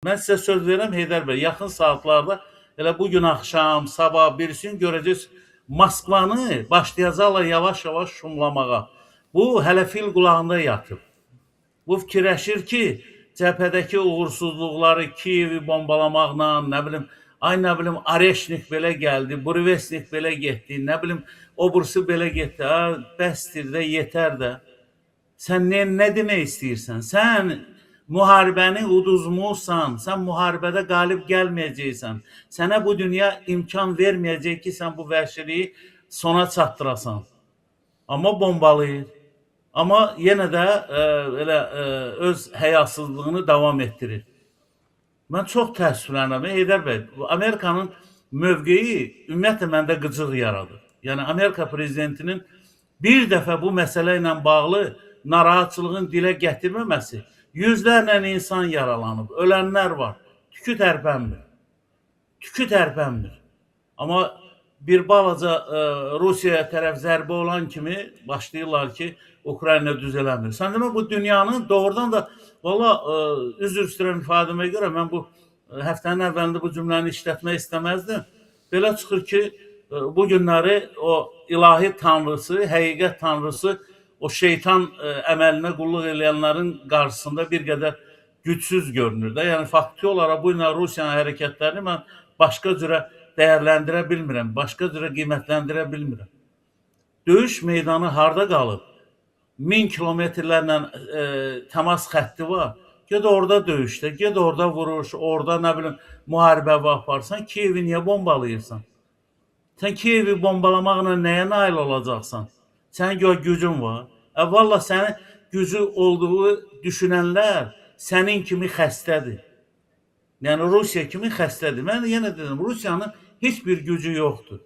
Mən sizə söz verirəm Heydər bəy, yaxın saatlarda elə bugün axşam, sabah birisini görəcəksiniz, Moskvanı başlayacaqlar yavaş-yavaş şumlamağa. Bu hələ fil qulağında yatıb. Bu fikirləşir ki, cəbhədəki uğursuzluqları Kiyevi bombalamaqla, nə bilim, Areşnik belə gəldi, Burevestnik belə getdi, nə bilim, o bursu belə getdi. Bəsdir də, yetər də. Sən nə demək istəyirsən? Sən müharibəni uduzmuşsan, sən müharibədə qalib gəlməyəcəksən. Sənə bu dünya imkan verməyəcək ki, sən bu vəhşiliyi sona çatdırasan. Amma bombalayır. Amma yenə də öz həyasızlığını davam etdirir. Mən çox təəssüflənirəm, Heydər bəy. Amerikanın mövqeyi ümumiyyətlə məndə qıcıq yaradır. Yəni, Amerika prezidentinin bir dəfə bu məsələ ilə bağlı narahatçılığın dilə gətirməməsi, yüzlərlə insan yaralanıb, ölənlər var, tükü tərpənmir. Tükü tərpənmir. Amma bir balaca Rusiyaya tərəf zərbə olan kimi başlayırlar ki, Ukrayna düz eləmir. Sən demə, bu dünyanın doğrudan da, valla, üzr istəyirəm ifadəmə görə, mən bu həftənin əvvəlində bu cümləni işlətmək istəməzdim. Belə çıxır ki, bu günləri o ilahi tanrısı, həqiqət tanrısı, o şeytan əməlinə qulluq eləyənlərin qarşısında bir qədər gücsüz görünür də. Yəni, faktiki olaraq bu ilə Rusiyanın hərəkətlərini mən başqa cürə dəyərləndirə bilmirəm, başqa cürə qiymətləndirə bilmirəm. Döyüş meydanı harda qalıb? 1000 kilometrlərlə təmas xətti var. Ged orada döyüşdə, ged orada vuruş, orada nə bilim müharibə aparsan, Kiyevi niyə bombalayırsan? Sən Kiyevi bombalamaqla nəyə nail olacaqsan? Sənin gücün var. Valla sənin gücü olduğu düşünənlər sənin kimi xəstədir. Yəni, Rusiya kimi xəstədir. Mən yenə dedim, Rusiyanın heç bir gücü yoxdur.